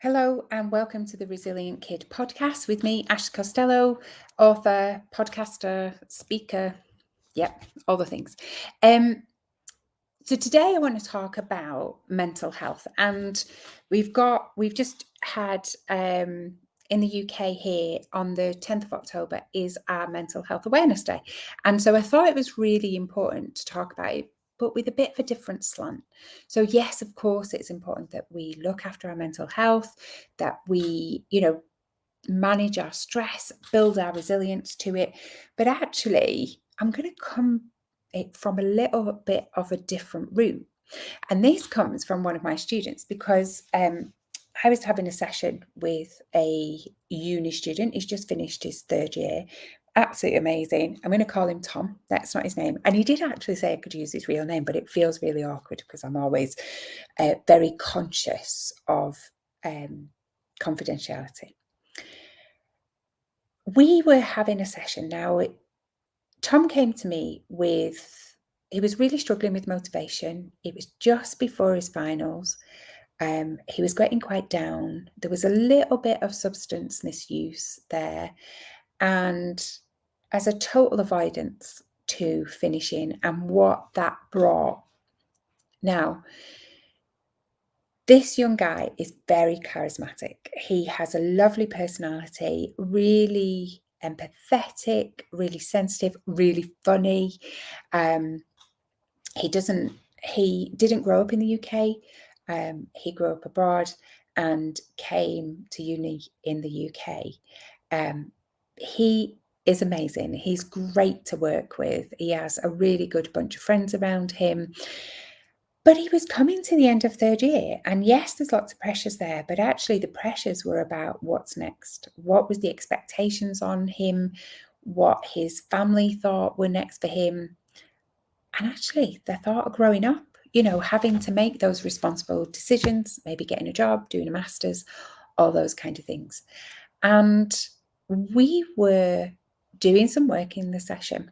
Hello and welcome to the Resilient Kid podcast with me, Ash Costello, author, podcaster, speaker, all the things. So today I want to talk about mental health, and we've just had in the UK here on the 10th of October is our Mental Health Awareness Day. And so I thought it was really important to talk about it, but with a bit of a different slant. So yes, of course, it's important that we look after our mental health, that we, manage our stress, build our resilience to it. But actually, I'm going to come it from a little bit of a different route. And this comes from one of my students because I was having a session with a uni student. He's just finished his third year. Absolutely amazing. I'm going to call him Tom. That's not his name. And he did actually say I could use his real name, but it feels really awkward because I'm always very conscious of confidentiality. We were having a session. Now, Tom came to me he was really struggling with motivation. It was just before his finals. He was getting quite down. There was a little bit of substance misuse there. And as a total avoidance to finishing and what that brought. Now, this young guy is very charismatic. He has a lovely personality, really empathetic, really sensitive, really funny. He didn't grow up in the UK. He grew up abroad and came to uni in the UK. He is amazing. He's great to work with. He has a really good bunch of friends around him. But he was coming to the end of third year. And yes, there's lots of pressures there, but actually the pressures were about what's next. What was the expectations on him? What his family thought were next for him? And actually the thought of growing up, having to make those responsible decisions, maybe getting a job, doing a master's, all those kind of things. And we were doing some work in the session.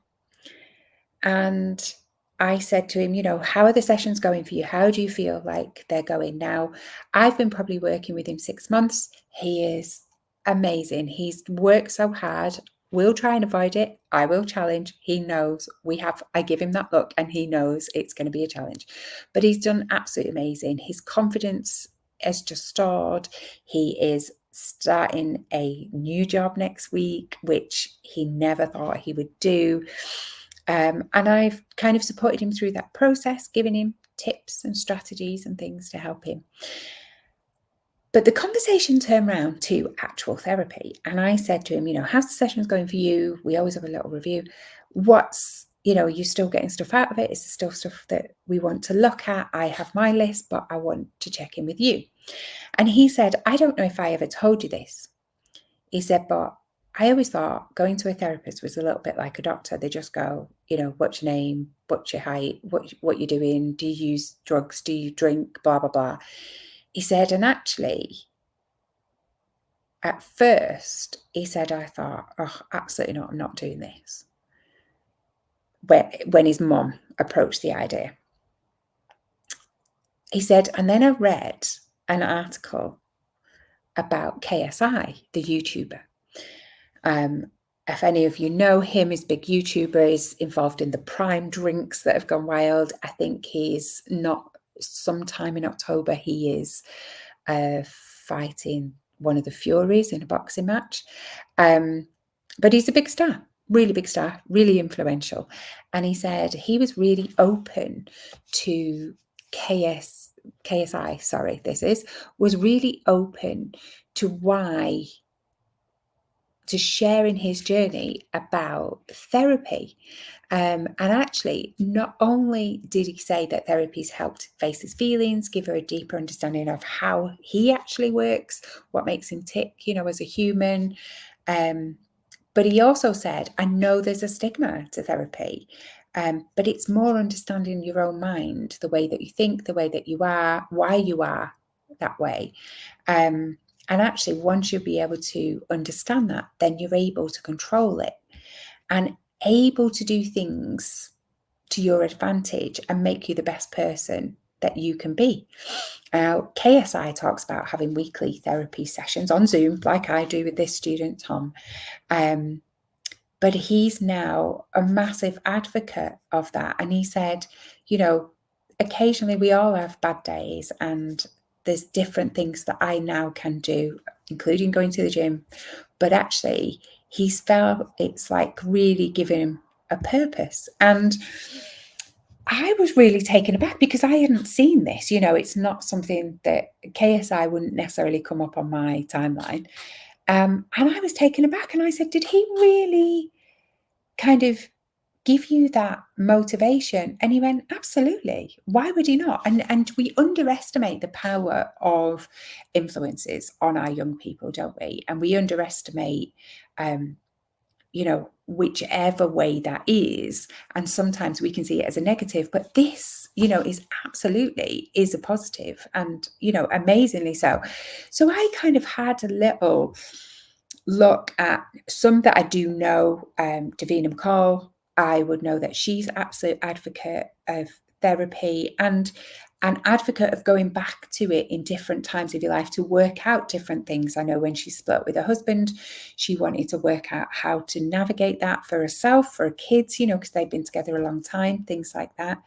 And I said to him, how are the sessions going for you? How do you feel like they're going now? I've been probably working with him 6 months. He is amazing. He's worked so hard. We'll try and avoid it. I will challenge. He knows I give him that look and he knows it's going to be a challenge. But he's done absolutely amazing. His confidence has just soared. He is starting a new job next week, which he never thought he would do. And I've kind of supported him through that process, giving him tips and strategies and things to help him. But the conversation turned around to actual therapy. And I said to him, how's the sessions going for you? We always have a little review. Are you still getting stuff out of it? Is there still stuff that we want to look at? I have my list, but I want to check in with you. And he said, I don't know if I ever told you this. He said, but I always thought going to a therapist was a little bit like a doctor. They just go, what's your name? What's your height? What you're doing? Do you use drugs? Do you drink? Blah, blah, blah. He said, and actually, at first, he said, I thought, oh, absolutely not. I'm not doing this. When his mom approached the idea. He said, and then I read an article about KSI, the YouTuber. If any of you know him, he's a big YouTuber, is involved in the Prime drinks that have gone wild. I think he's not, sometime in October, he is fighting one of the Furies in a boxing match. But he's a big star, really big star, really influential. And he said he was really open to KSI, was really open to sharing his journey about therapy. And actually, not only did he say that therapy's helped face his feelings, give her a deeper understanding of how he actually works, what makes him tick, as a human. But he also said, I know there's a stigma to therapy, but it's more understanding your own mind, the way that you think, the way that you are, why you are that way. And actually, once you'll be able to understand that, then you're able to control it and able to do things to your advantage and make you the best person that you can be. Now, KSI talks about having weekly therapy sessions on Zoom, like I do with this student, Tom. But he's now a massive advocate of that. And he said, occasionally we all have bad days, and there's different things that I now can do, including going to the gym. But actually, he's felt it's like really giving him a purpose. And I was really taken aback because I hadn't seen this. It's not something that KSI wouldn't necessarily come up on my timeline. And I was taken aback, and I said, did he really kind of give you that motivation? And he went, absolutely. Why would he not? And we underestimate the power of influences on our young people, don't we? And we underestimate, whichever way that is. And sometimes we can see it as a negative, but this, is a positive, and, amazingly so. So I kind of had a little look at some that I do know. Davina McCall, I would know that she's an absolute advocate of therapy and an advocate of going back to it in different times of your life to work out different things. I know when she split with her husband, she wanted to work out how to navigate that for herself, for her kids, because they've been together a long time, things like that.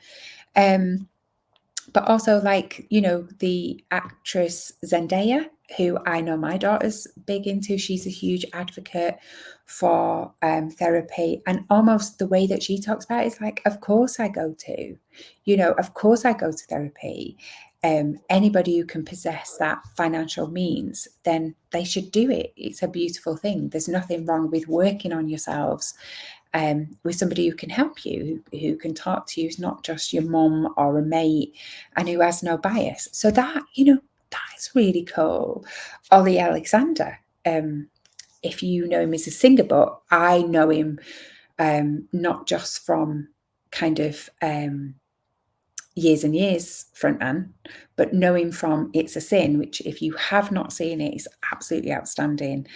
But also, like, the actress Zendaya, who I know my daughter's big into. She's a huge advocate for therapy, and almost the way that she talks about it is like, of course I go to, of course I go to therapy. Anybody who can possess that financial means, then they should do it. It's a beautiful thing. There's nothing wrong with working on yourselves. With somebody who can help you, who can talk to you, who's not just your mum or a mate, and who has no bias. So that, that is really cool. Olly Alexander, if you know him as a singer, but I know him not just from kind of Years and Years frontman, but know him from It's a Sin, which if you have not seen it, is absolutely outstanding.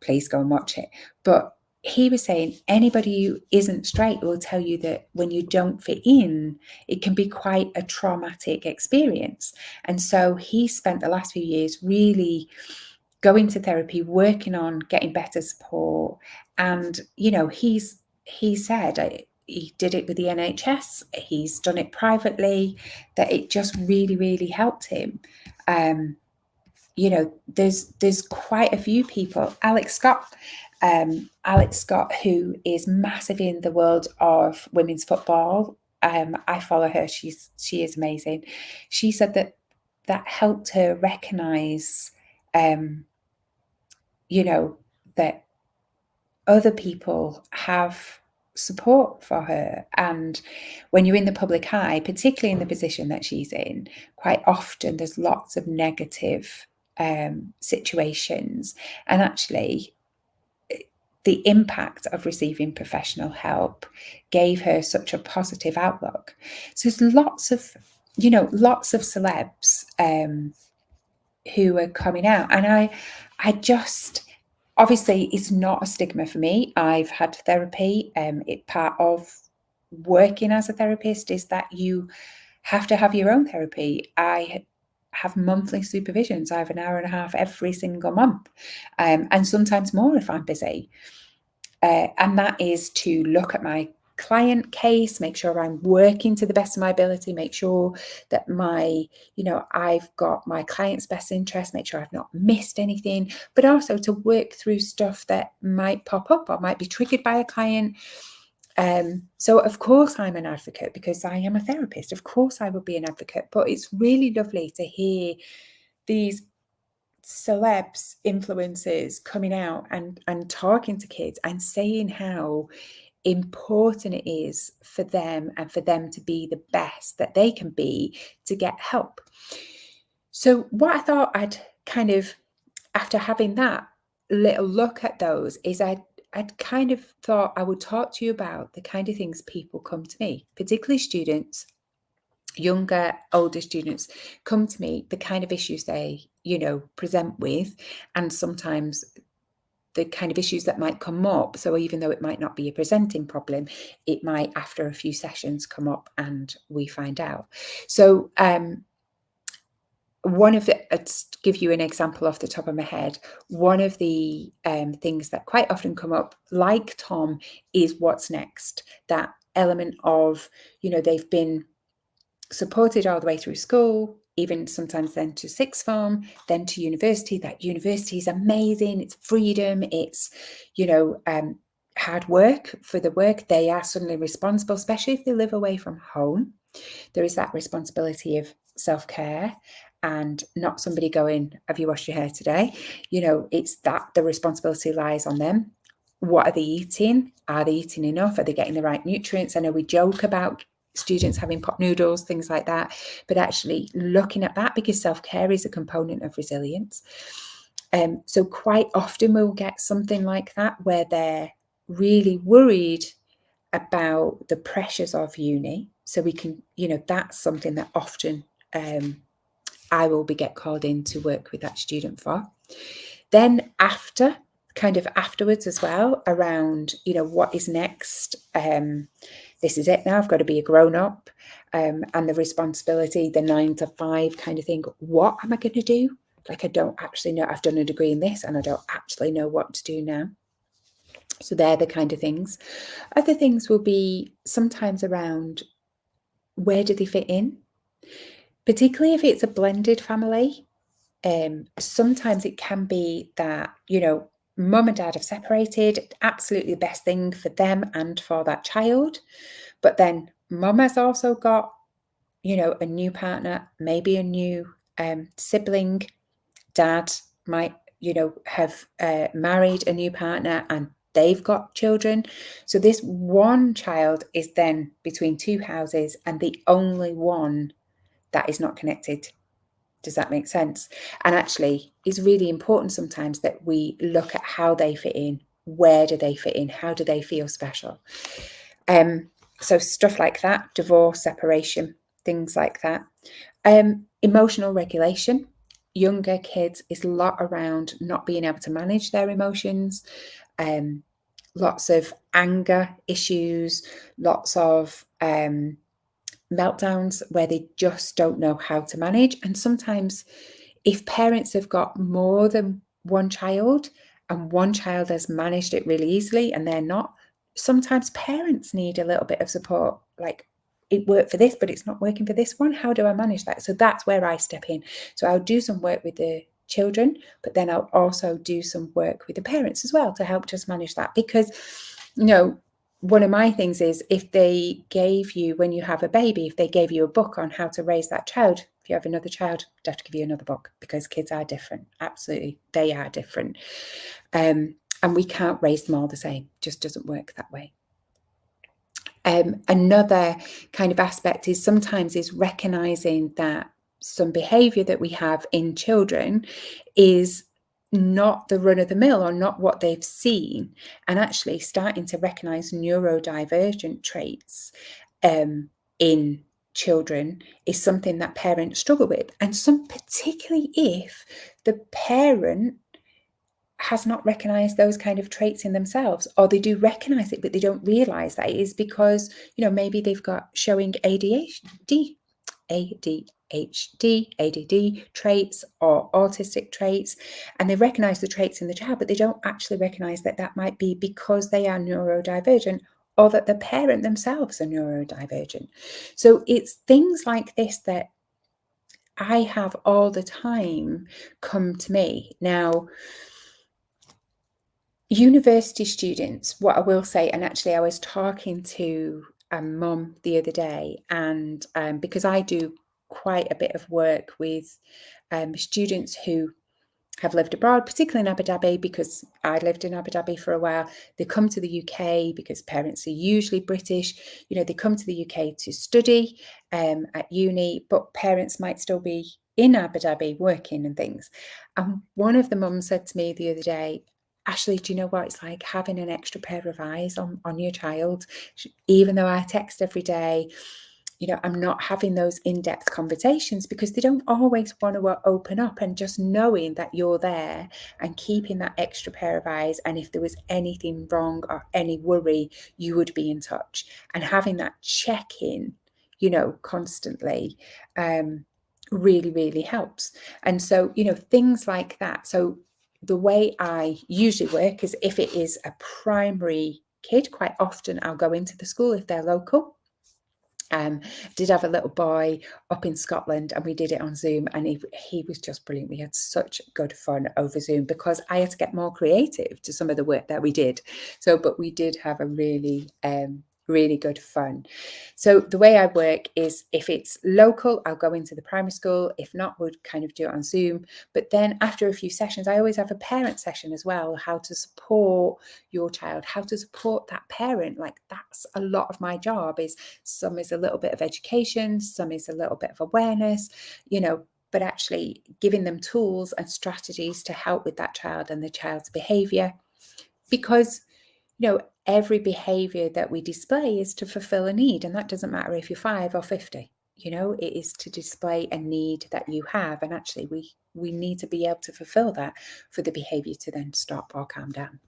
Please go and watch it. But he was saying anybody who isn't straight will tell you that when you don't fit in, it can be quite a traumatic experience. And so he spent the last few years really going to therapy, working on getting better support. And, he said he did it with the NHS, he's done it privately, that it just really, really helped him. There's quite a few people. Alex Scott, who is massive in the world of women's football. I follow her. She is amazing. She said that helped her recognize, that other people have support for her. And when you're in the public eye, particularly in the position that she's in, quite often there's lots of negative situations. And actually, the impact of receiving professional help gave her such a positive outlook. So there's lots of celebs who are coming out. And I just, obviously, it's not a stigma for me. I've had therapy. Part of working as a therapist is that you have to have your own therapy. I have monthly supervisions. I have an hour and a half every single month, and sometimes more if I'm busy. And that is to look at my client case, make sure I'm working to the best of my ability, make sure that I've got my client's best interest, make sure I've not missed anything, but also to work through stuff that might pop up or might be triggered by a client. So of course I'm an advocate because I am a therapist. Of course I would be an advocate, but it's really lovely to hear these celebs, influencers coming out and talking to kids and saying how important it is for them and for them to be the best that they can be to get help. So what I thought I'd kind of, after having that little look at those, is I'd kind of thought I would talk to you about the kind of things people come to me, particularly students, younger, older students come to me, the kind of issues they, present with, and sometimes the kind of issues that might come up. So even though it might not be a presenting problem, it might, after a few sessions, come up and we find out. So one of the, to give you an example off the top of my head, one of the things that quite often come up, like Tom, is what's next. That element of, they've been supported all the way through school, even sometimes then to sixth form, then to university. That university is amazing. It's freedom. It's, hard work for the work. They are suddenly responsible, especially if they live away from home. There is that responsibility of self-care and not somebody going, have you washed your hair today? It's that the responsibility lies on them. What are they eating? Are they eating enough? Are they getting the right nutrients? I know we joke about students having pot noodles, things like that, but actually looking at that, because self-care is a component of resilience. So quite often we'll get something like that where they're really worried about the pressures of uni. So we can, that's something that often I will get called in to work with that student for. Then afterwards as well, around, what is next? This is it now, I've got to be a grown-up, and the responsibility, the 9 to 5 kind of thing. What am I going to do? Like, I don't actually know. I've done a degree in this and I don't actually know what to do now. So they're the kind of things. Other things will be sometimes around, where do they fit in? Particularly if it's a blended family. Sometimes it can be that, mum and dad have separated, absolutely the best thing for them and for that child. But then mum has also got, a new partner, maybe a new sibling. Dad might, have married a new partner and they've got children. So this one child is then between two houses and the only one that is not connected. Does that make sense? And actually, it's really important sometimes that we look at how they fit in. Where do they fit in? How do they feel special? So stuff like that, divorce, separation, things like that. Emotional regulation. Younger kids is a lot around not being able to manage their emotions. Lots of anger issues, lots of meltdowns where they just don't know how to manage. And sometimes if parents have got more than one child and one child has managed it really easily and they're not, sometimes parents need a little bit of support, like, it worked for this, but it's not working for this one. How do I manage that? So that's where I step in. So I'll do some work with the children, but then I'll also do some work with the parents as well to help just manage that. Because, one of my things is, if they gave you, when you have a baby, if they gave you a book on how to raise that child, if you have another child, I'd have to give you another book, because kids are different. Absolutely, they are different. And we can't raise them all the same. It just doesn't work that way. Another kind of aspect is sometimes is recognizing that some behavior that we have in children is not the run of the mill or not what they've seen, and actually starting to recognize neurodivergent traits in children is something that parents struggle with. And particularly if the parent has not recognized those kind of traits in themselves, or they do recognize it, but they don't realize that it is because, maybe they've got showing ADHD, ADD traits or autistic traits, and they recognize the traits in the child, but they don't actually recognize that that might be because they are neurodivergent, or that the parent themselves are neurodivergent. So it's things like this that I have all the time come to me. Now, university students, what I will say, and actually I was talking to a mum the other day, and because I do quite a bit of work with students who have lived abroad, particularly in Abu Dhabi, because I lived in Abu Dhabi for a while. They come to the UK because parents are usually British. They come to the UK to study at uni, but parents might still be in Abu Dhabi working and things. And one of the mums said to me the other day, Ashley, do you know what it's like having an extra pair of eyes on your child? Even though I text every day, I'm not having those in-depth conversations because they don't always want to open up, and just knowing that you're there and keeping that extra pair of eyes. And if there was anything wrong or any worry, you would be in touch, and having that check-in, constantly, really, really helps. And so, things like that. So the way I usually work is, if it is a primary kid, quite often I'll go into the school if they're local. Did have a little boy up in Scotland, and we did it on Zoom, and he was just brilliant. We had such good fun over Zoom because I had to get more creative to some of the work that we did. But we did have a really really good fun. So the way I work is, if it's local, I'll go into the primary school. If not, we'll kind of do it on Zoom. But then after a few sessions, I always have a parent session as well, how to support your child, how to support that parent. Like, that's a lot of my job. Some is a little bit of education, some is a little bit of awareness, but actually giving them tools and strategies to help with that child and the child's behavior. Because every behavior that we display is to fulfill a need, and that doesn't matter if you're 5 or 50. It is to display a need that you have, and actually we need to be able to fulfill that for the behavior to then stop or calm down.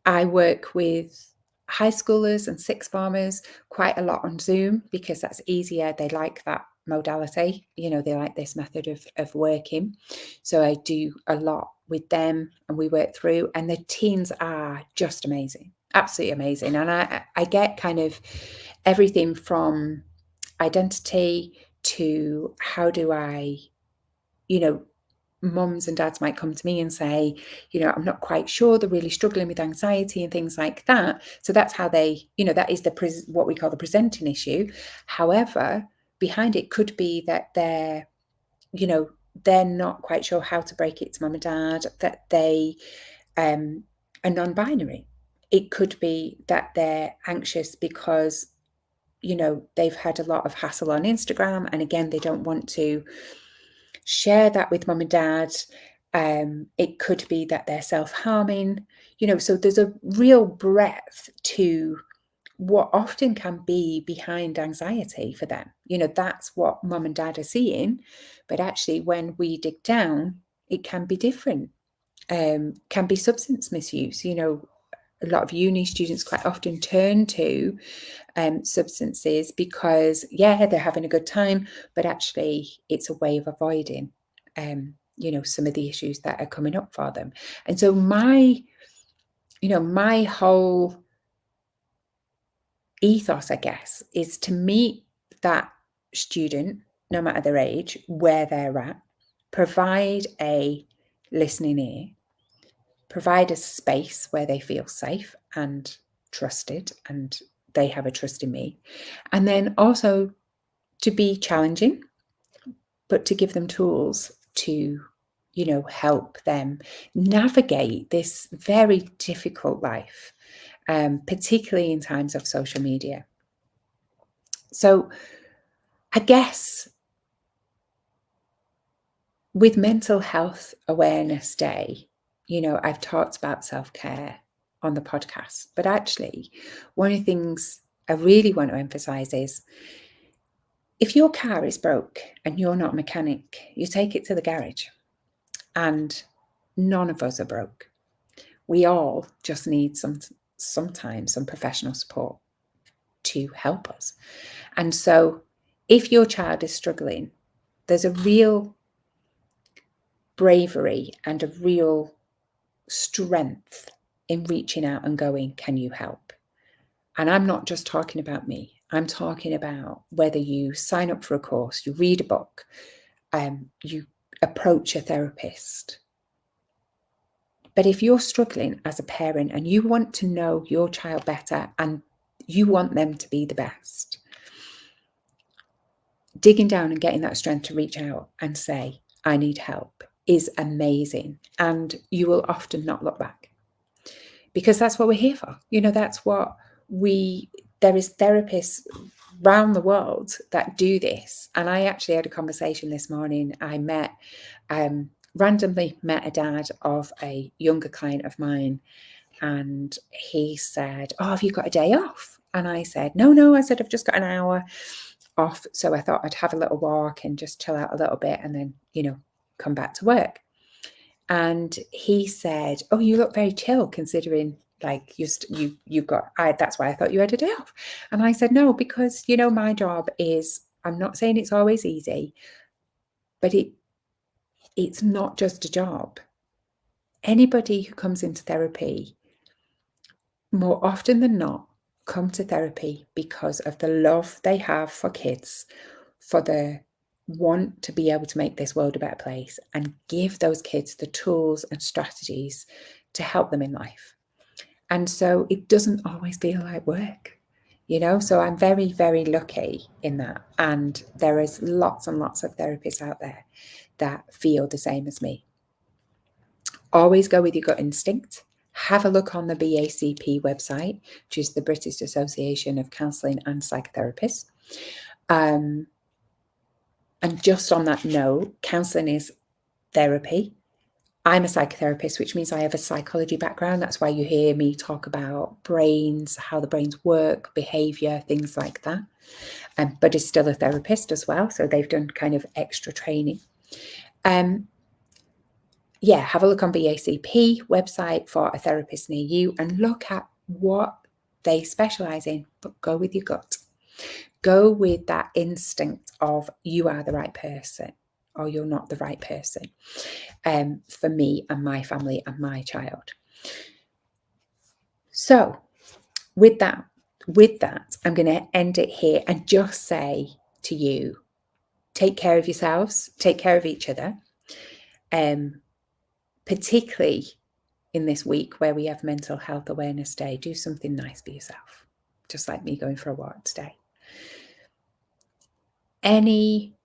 I work with high schoolers and sixth formers quite a lot on Zoom because that's easier. They like that modality, they like this method of working. So I do a lot with them, and we work through, and the teens are just amazing, absolutely amazing. And I get kind of everything from identity to how do I, mums and dads might come to me and say, I'm not quite sure, they're really struggling with anxiety and things like that. So that's how they, that is what we call the presenting issue. However, behind it could be that they're not quite sure how to break it to mum and dad, that they are non-binary. It could be that they're anxious because, they've had a lot of hassle on Instagram, and again, they don't want to share that with mum and dad. It could be that they're self-harming, so there's a real breadth to what often can be behind anxiety for them. That's what mum and dad are seeing, but actually when we dig down, it can be different. Can be substance misuse. A lot of uni students quite often turn to substances because, they're having a good time, but actually it's a way of avoiding, some of the issues that are coming up for them. And so my whole ethos, I guess, is to meet that student, no matter their age, where they're at, provide a listening ear, provide a space where they feel safe and trusted, and they have a trust in me. And then also to be challenging, but to give them tools to, help them navigate this very difficult life, particularly in times of social media. So I guess with Mental Health Awareness Day, I've talked about self-care on the podcast, but actually one of the things I really want to emphasize is, if your car is broke and you're not a mechanic, you take it to the garage, and none of us are broke. We all just need sometimes some professional support to help us. And so if your child is struggling, there's a real bravery and a real strength in reaching out and going, can you help? And I'm not just talking about me. I'm talking about whether you sign up for a course, you read a book, you approach a therapist. But if you're struggling as a parent and you want to know your child better and you want them to be the best, digging down and getting that strength to reach out and say, I need help, is amazing. And you will often not look back, because that's what we're here for. That's what there is therapists around the world that do this. And I actually had a conversation this morning. I randomly met a dad of a younger client of mine, and he said, have you got a day off? And I said, no, I said, I've just got an hour off. So I thought I'd have a little walk and just chill out a little bit and then, come back to work. And he said, oh, you look very chill considering like you've got, that's why I thought you had a day off. And I said, no, because, my job is, I'm not saying it's always easy, but it's not just a job. Anybody who comes into therapy, more often than not, come to therapy because of the love they have for kids, for the want to be able to make this world a better place and give those kids the tools and strategies to help them in life. And so it doesn't always feel like work, so I'm very, very lucky in that. And there is lots and lots of therapists out there that feel the same as me. Always go with your gut instinct. Have a look on the BACP website, which is the British Association of Counselling and Psychotherapists. And just on that note, counselling is therapy. I'm a psychotherapist, which means I have a psychology background. That's why you hear me talk about brains, how the brains work, behaviour, things like that. But is still a therapist as well. So they've done kind of extra training. Have a look on BACP website for a therapist near you and look at what they specialise in, but go with your gut. Go with that instinct of you are the right person or you're not the right person for me and my family and my child. So with that, I'm going to end it here and just say to you, take care of yourselves, take care of each other, particularly in this week where we have Mental Health Awareness Day. Do something nice for yourself, just like me going for a walk today. Any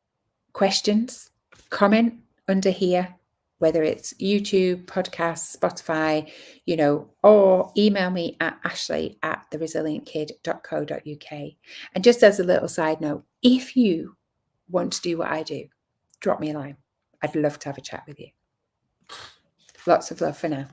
questions, comment under here, whether it's YouTube, podcast, Spotify, or email me at ashley@theresilientkid.co.uk. And just as a little side note, if you want to do what I do, drop me a line. I'd love to have a chat with you. Lots of love for now.